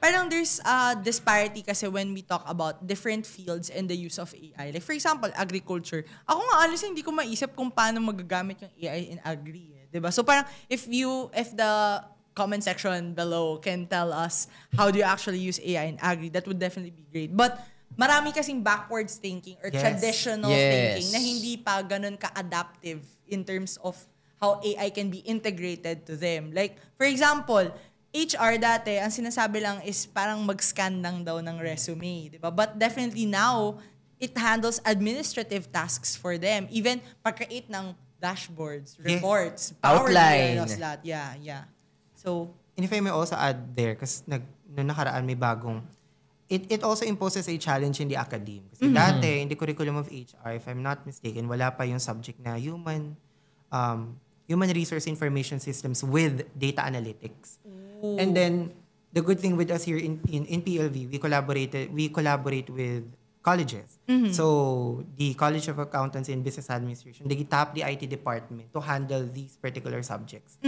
parang there's a disparity kasi when we talk about different fields and the use of AI. Like for example, agriculture. Ako nga honestly hindi ko maisip kung paano magagamit yung AI in agri. Diba? So parang if the comment section below can tell us how do you actually use AI in agri, that would definitely be great. But marami kasing backwards thinking or traditional thinking na hindi pa ganun ka-adaptive in terms of how AI can be integrated to them. Like, for example, HR dati, ang sinasabi lang is parang mag-scan lang daw ng resume. Diba? But definitely now, it handles administrative tasks for them. Even pag-create ng dashboards, reports, Power BI, lahat. Yeah. So, and if I may also add there, kasi noong nakaraan may bagong, it also imposes a challenge in the academe. Kasi dati, in the curriculum of HR, if I'm not mistaken, wala pa yung subject na human resource information systems with data analytics. Ooh. And then, the good thing with us here in PLV, we collaborate with colleges. So, the College of Accountants and Business Administration, they tap the IT department to handle these particular subjects.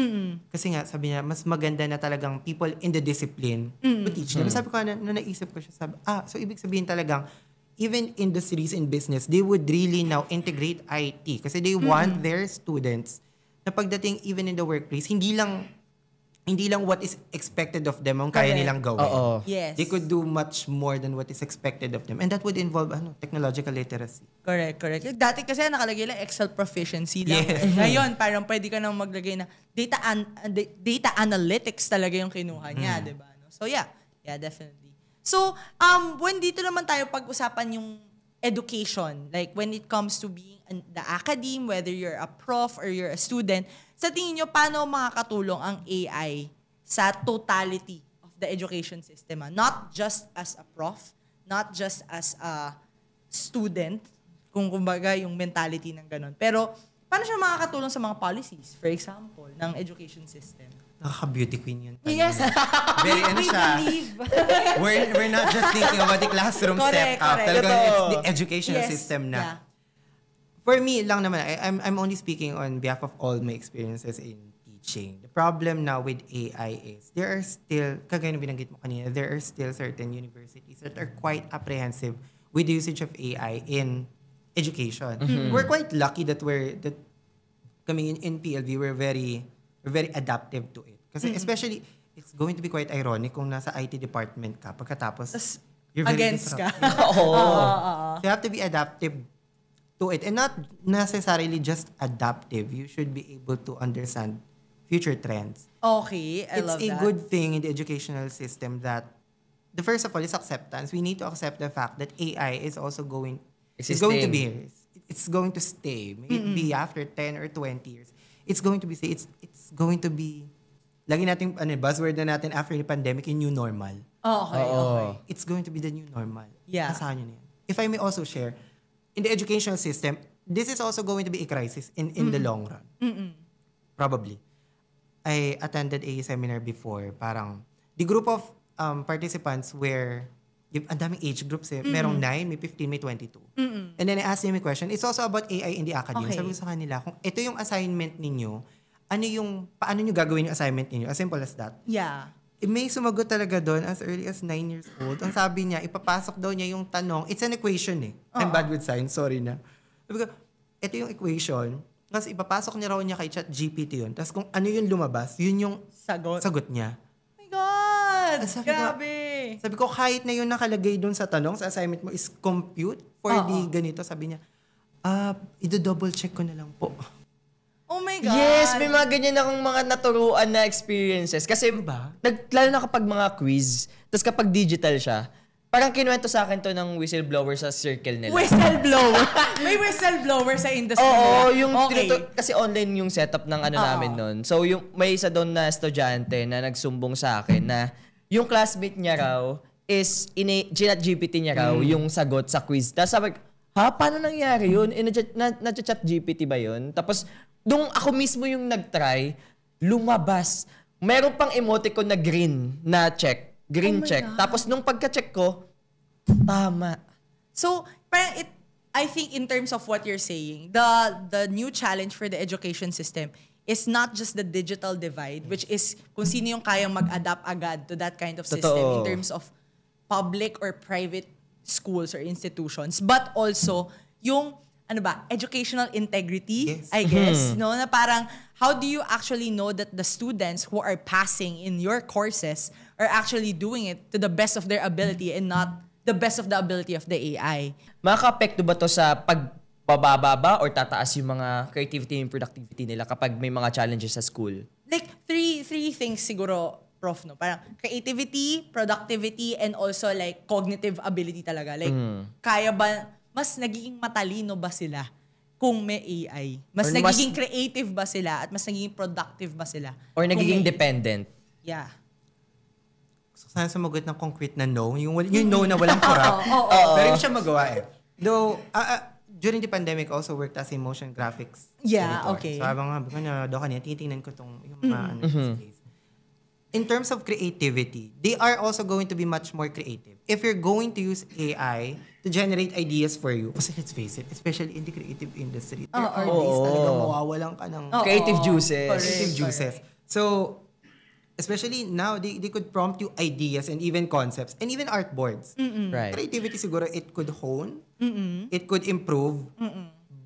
Kasi nga, sabi niya, mas maganda na talagang people in the discipline to teach them. Sabi ko, naisip ko siya, so ibig sabihin talagang, even industries in business, they would really now integrate IT kasi they want their students na pagdating even in the workplace, hindi lang what is expected of them ang kaya nilang gawin. Yes. They could do much more than what is expected of them. And that would involve technological literacy. Correct. Dati kasi nakalagay lang Excel proficiency lang. Yes. Ngayon, parang pwede ka nang maglagay na data analytics talaga yung kinuha niya, di ba? So yeah, definitely. So, when dito naman tayo pag-usapan yung education, like when it comes to being the academe, whether you're a prof or you're a student, sa tingin nyo, paano makakatulong ang AI sa totality of the education system? Not just as a prof, not just as a student, kung kumbaga yung mentality ng ganun. Pero, paano siya makakatulong sa mga policies, for example, ng education system? Nakaka-beauty queen yun. Yes. Very siya. We're not just thinking about the classroom setup. Talagang it's the educational system na. Yeah. For me lang naman, I'm only speaking on behalf of all my experiences in teaching. The problem now with AI is there are still, kagaya na binanggit mo kanina, there are still certain universities that are quite apprehensive with the usage of AI in education. We're quite lucky that coming in PLV, we're very adaptive to it. Kasi especially, it's going to be quite ironic kung nasa IT department ka, pagkatapos, you're very against ka. So you have to be adaptive to it. And not necessarily just adaptive. You should be able to understand future trends. Okay, I love that. It's a good thing in the educational system that, the first of all, is acceptance. We need to accept the fact that AI is also going to be here. It's going to stay. Maybe after 10 or 20 years. It's going to be, it's going to be, lagi natin, buzzword na natin after the pandemic, yung new normal. Okay. It's going to be the new normal. Yeah. Asahan nyo na yan. If I may also share, in the educational system, this is also going to be a crisis in the long run. Probably. I attended a seminar before, parang, the group of participants were, ang daming age groups merong 9, may 15, may 22. And then I asked them a question. It's also about AI in the academy. Okay. Sabi ko sa kanila, kung ito yung assignment ninyo, paano nyo gagawin yung assignment ninyo? As simple as that. Yeah. May sumagot talaga doon as early as 9 years old. Ang sabi niya, ipapasok daw niya yung tanong. It's an equation I'm bad with science, sorry na. Sabi ko, ito yung equation. Tapos ipapasok niya kay ChatGPT yun. Tapos kung ano yung lumabas, yun yung sagot niya. Oh my God! Grabe! Sabi ko, kahit na yun nakalagay doon sa tanong, sa assignment mo is compute for the ganito. Sabi niya, i-double check ko na lang po. Oh my God! Yes, may mga ganyan akong mga naturuan na experiences. Kasi, lalo na kapag mga quiz, tapos kapag digital siya, parang kinuwento sa akin to ng whistleblower sa circle nila. Whistleblower? May whistleblower sa industry Oo, yung kasi online yung setup ng namin nun. So, may isa doon na estudyante na nagsumbong sa akin na yung classmate niya raw is ChatGPT niya raw yung sagot sa quiz. Tapos sabi ko, paano nangyari yun? Na-ChatGPT ba yun? Tapos, nung ako mismo yung nag-try, lumabas. Meron pang emoticon na green na check. Green check. God. Tapos nung pagka-check ko, tama. So, parang I think in terms of what you're saying, the new challenge for the education system is not just the digital divide, which is kung sino yung kayang mag-adapt agad to that kind of system Totoo. in terms of public or private schools or institutions, but also yung educational integrity, Yes. I guess, no, na parang how do you actually know that the students who are passing in your courses are actually doing it to the best of their ability and not the best of the ability of the AI? Makaka-apekto ba to sa pagbababa ba or tataas yung mga creativity and productivity nila kapag may mga challenges sa school? Like three things siguro, Prof, no? Parang creativity, productivity, and also like cognitive ability talaga. Like, kaya ba, mas nagiging matalino ba sila kung may AI? Mas Or nagiging creative ba sila at mas nagiging productive ba sila? Or kung nagiging may- dependent? Yeah. So, sana sumagot ng concrete na no. Yung no na walang kurap. Pero hindi siya magawa eh. Though, during the pandemic, also worked as a motion graphics Yeah, editor. okay. So, habang doon kanina, titingnan ko tong yung mga case. In terms of creativity, they are also going to be much more creative. If you're going to use AI to generate ideas for you, kasi let's face it, especially in the creative industry, there are days talagang mawawalan ka ng Creative juices. creative juices. So, especially now, they could prompt you ideas and even concepts and even art boards. Right. Creativity siguro, it could hone, it could improve,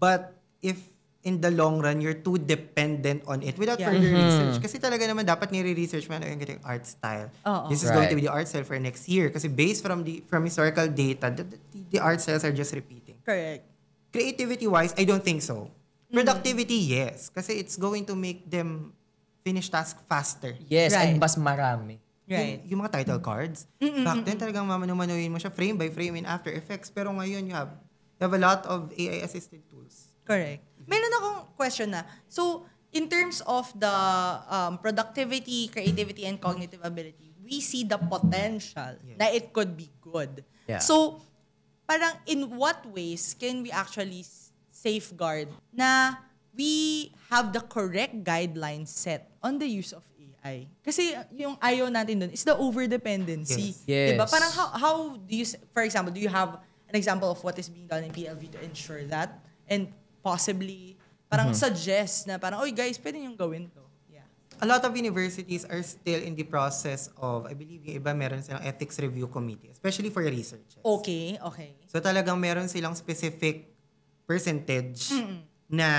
but if in the long run, you're too dependent on it without further research. Kasi talaga naman dapat nire-research mo yung ganitong art style. This is going to be the art style for next year. Kasi based from historical data, the art styles are just repeating. Correct. Creativity-wise, I don't think so. Productivity, yes. Kasi it's going to make them finish task faster. Yes, Right. and mas marami. Right. Yung mga title cards, back then talagang mamanumanuhin mo siya frame by frame in After Effects. Pero ngayon, you have a lot of AI-assisted tools. Correct. Meron akong question na. So, in terms of the productivity, creativity, and cognitive ability, we see the potential na it could be good. Yeah. So, parang in what ways can we actually safeguard na we have the correct guidelines set on the use of AI? Kasi yung ayaw natin dun is the over-dependency. Yes. Diba? Parang how do you, for example, do you have an example of what is being done in PLV to ensure that? And possibly, parang suggest na parang, oy guys, pwede niyong gawin to. Yeah. A lot of universities are still in the process of, I believe yung iba meron silang ethics review committee, especially for research. Okay. So talagang meron silang specific percentage na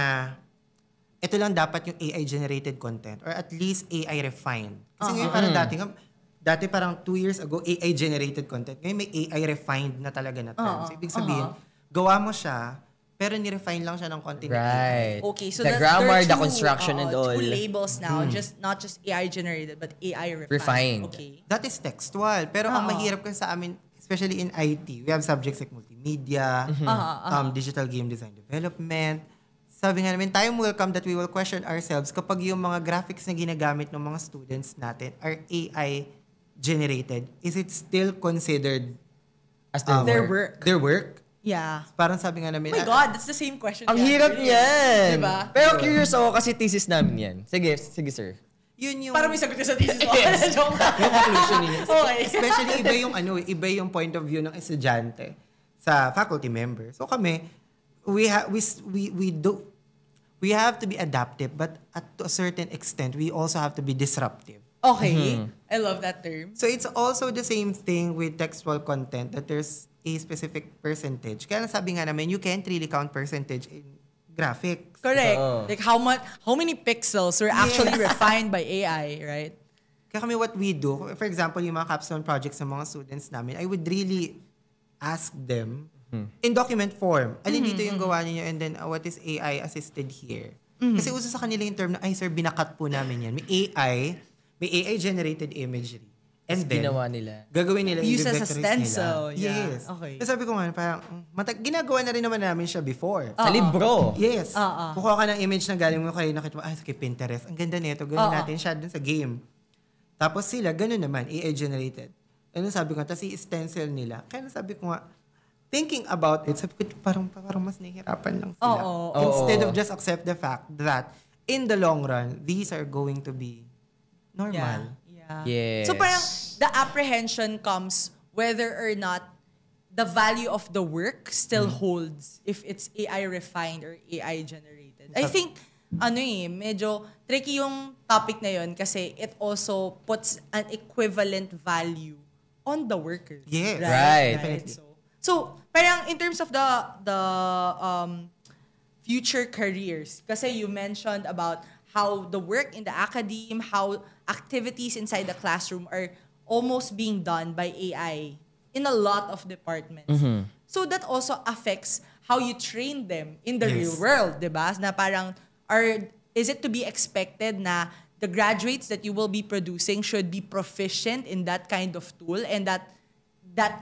ito lang dapat yung AI-generated content or at least AI-refined. Kasi ngayon parang dati parang 2 years ago, AI-generated content. Ngayon may AI-refined na talaga na term. So ibig sabihin, gawa mo siya, pero ni-refine lang siya ng konti na AI. Right. Okay, so the there grammar, are the two, construction and all. two labels now, not just AI generated, but AI refined. Refined. Okay. That is textual. Pero ang mahirap kasi sa amin, especially in IT, we have subjects like multimedia, digital game design development. Sabi nga namin, time will come that we will question ourselves kapag yung mga graphics na ginagamit ng mga students natin are AI generated. Is it still considered As Their work. Their work? Yeah. Parang sabi nga namin, Oh my God, that's the same question. Ang we hirap had niyan. earlier. Diba? Pero curious ako kasi thesis namin yan. Sige sir. yun yung... Para may sagot ka sa thesis mo. Yes. Joke lang. yung conclusion niya. Okay. Especially iba yung point of view ng estudyante sa faculty member. So kami, we have to be adaptive, but to a certain extent, we also have to be disruptive. Okay. I love that term. So it's also the same thing with textual content that there's a specific percentage. Kaya lang sabi nga namin, you can't really count percentage in graphics. Correct. Oo. Like how many pixels were actually refined by AI, right? Kaya kami what we do, for example, yung mga capstone projects ng mga students namin, I would really ask them in document form, alin dito yung gawa niyo and then what is AI assisted here? Kasi uso sa kanila yung term na, ay sir, binakat po namin yan. May AI generated imagery. And then, Ginawa nila. gagawin nila Use yung as a stencil. Yeah. Yes. Okay. Kasi sabi ko nga, parang, ginagawa na rin naman namin siya before. Sa libro. Yes. Kukuha ka ng image na galing mo kayo, nakita mo, kay Pinterest. Ang ganda nito, gawin natin siya dun sa game. Tapos sila, ganun naman, AI generated. Ano sabi ko, tapos i-stencil nila. Kaya sabi ko nga, thinking about it, sabi ko, parang mas nahihirapan lang sila. Instead of just accept the fact that in the long run, these are going to be normal. Yeah. Yes. So parang the apprehension comes whether or not the value of the work still holds if it's AI refined or AI generated. I think medyo tricky yung topic na yun kasi it also puts an equivalent value on the workers. Yes. Right. So parang in terms of the future careers, kasi you mentioned about how the work in the academe, how activities inside the classroom are almost being done by AI in a lot of departments. So that also affects how you train them in the real world, diba? Na parang, is it to be expected na the graduates that you will be producing should be proficient in that kind of tool and that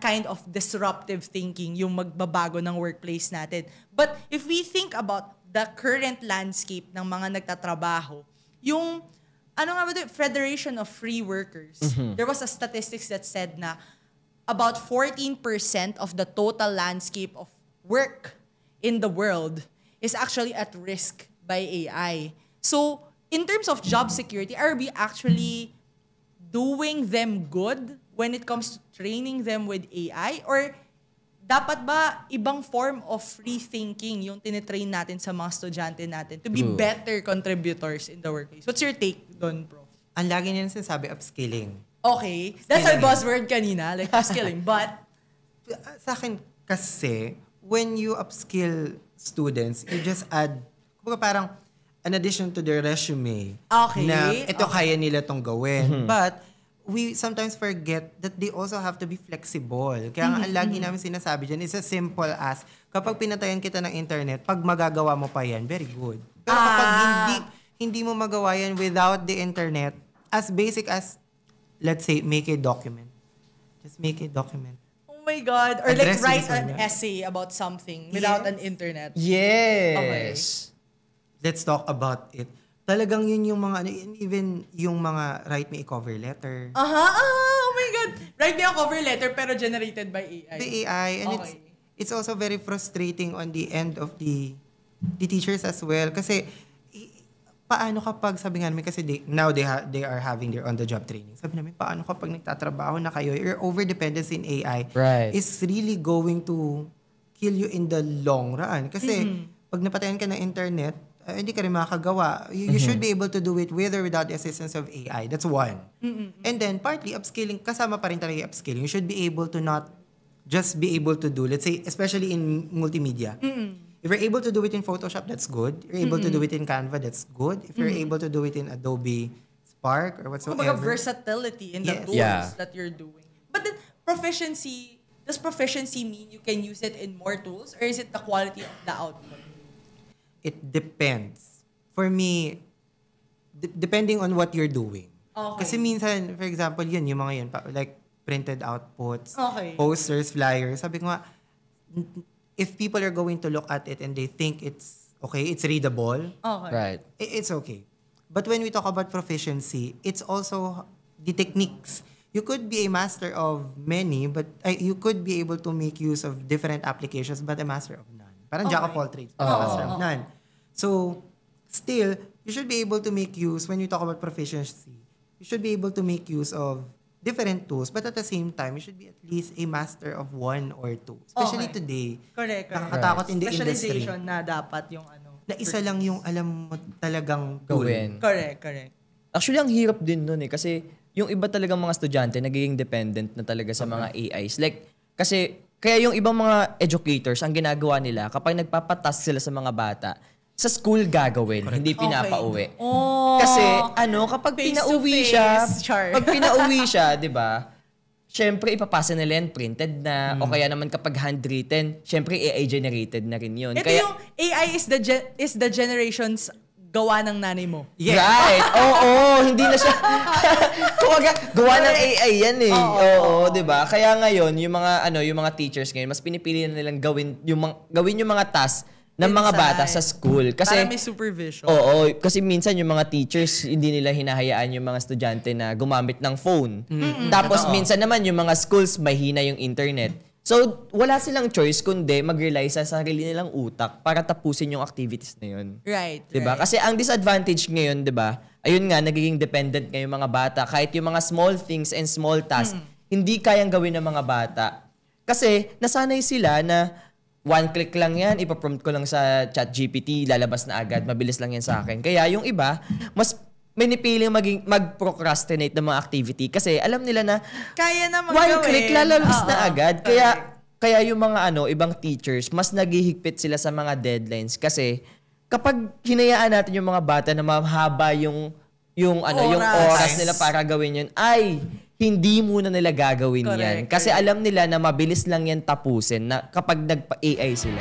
kind of disruptive thinking yung magbabago ng workplace natin. But if we think about the current landscape ng mga nagtatrabaho, yung Federation of Free Workers, there was a statistics that said na about 14% of the total landscape of work in the world is actually at risk by AI. So, in terms of job security, are we actually doing them good when it comes to training them with AI? Or dapat ba ibang form of free thinking yung tinitrain natin sa mga estudyante natin to be better contributors in the workplace? What's your take doon, Prof? Ang lagi nila sinasabi, upskilling. Okay. That's our buzzword kanina, like upskilling. But, sa akin kasi, when you upskill students, you just add, kumbaga parang, an addition to their resume. Okay. Na ito kaya nila tong gawin. But, we sometimes forget that they also have to be flexible. Kaya nga, ang lagi namin sinasabi dyan, it's as simple as, kapag pinatayan kita ng internet, pag magagawa mo pa yan, very good. Pero kapag hindi mo magawa yan without the internet, as basic as, let's say, make a document. Just make a document. oh my God. Or Address like write this one, an yeah. essay about something without an internet. Yes. Let's talk about it. Talagang yun yung mga, even yung mga write me a cover letter. Oh my God. Write me a cover letter pero generated by AI. The AI, and Okay. it's also very frustrating on the end of the teachers as well. Kasi, paano kapag, sabi nga namin, kasi now they are having their on-the-job training. Sabi namin, paano kapag nagtatrabaho na kayo, your over-dependence in AI is really going to kill you in the long run. Kasi, pag napatayan ka ng internet, hindi ka rin makakagawa. You should be able to do it with or without the assistance of AI. That's one. And then, partly, upskilling, kasama pa rin talaga yung upskilling. You should be able to not just be able to do, let's say, especially in multimedia. If you're able to do it in Photoshop, that's good. If you're able to do it in Canva, that's good. If you're able to do it in Adobe Spark or whatsoever. Kumbaga versatility in the tools that you're doing. But then, does proficiency mean you can use it in more tools? Or is it the quality of the output? It depends. For me, depending on what you're doing. Okay. Kasi minsan, for example, yun, yung mga yun, like printed outputs, Okay. posters, flyers. Sabi ko nga, if people are going to look at it and they think it's okay, it's readable, Okay. Right. it's okay. But when we talk about proficiency, it's also the techniques. You could be a master of many, but you could be able to make use of different applications, but a master of none. Parang jack of all trades, but a master of none. So, still, you should be able to make use, when you talk about proficiency, you should be able to make use of different tools, but at the same time, you should be at least a master of one or two. Especially today. Correct. Nakakatakot in the industry. Specialization na dapat yung Na isa lang yung alam mo talagang tool. Gawin. Correct. Actually, ang hirap din nun eh. Kasi yung iba talagang mga estudyante, nagiging dependent na talaga sa mga AIs. Like, kasi, kaya yung ibang mga educators, ang ginagawa nila, kapag nagpapatas sila sa mga bata, sa school gagawin, hindi pinapauwi. Oh. Kasi, kapag Face pinauwi to siya, face, char. pag pinauwi siya, di ba, syempre, ipapasa nila yan, printed na, o kaya naman kapag handwritten, syempre, AI-generated na rin yun. Ito Kaya, yung AI is the generation's gawa ng nanay mo. Yeah. Right. Oo, hindi na siya. Kumaga, gawa ng AI yan eh. Oo, 'di ba? Kaya ngayon, yung mga teachers ngayon, mas pinipili na nilang gawin yung mga task ng mga bata sa school kasi para may supervision. Oo, kasi minsan yung mga teachers hindi nila hinahayaan yung mga estudyante na gumamit ng phone. Tapos minsan naman yung mga schools mahina yung internet. So, wala silang choice kundi mag-rely sa sarili nilang utak para tapusin yung activities na yun. Right. 'Di ba? Kasi ang disadvantage ngayon, 'di ba? Ayun nga, nagiging dependent ngayong mga bata. Kahit yung mga small things and small tasks, hindi kayang gawin ng mga bata. Kasi nasanay sila na one click lang yan, ipaprompt ko lang sa ChatGPT, lalabas na agad, mabilis lang yan sa akin. Kaya yung iba, mas pinipiling mag-procrastinate ng mga activity kasi alam nila na Kaya na one click, lalabas na agad. Correct. Kaya yung mga ibang teachers, mas naghihigpit sila sa mga deadlines kasi kapag hinayaan natin yung mga bata na mahaba yung oras nila para gawin yun, ay hindi muna nila gagawin yan. Kasi alam nila na mabilis lang yan tapusin na kapag nagpa-AI sila.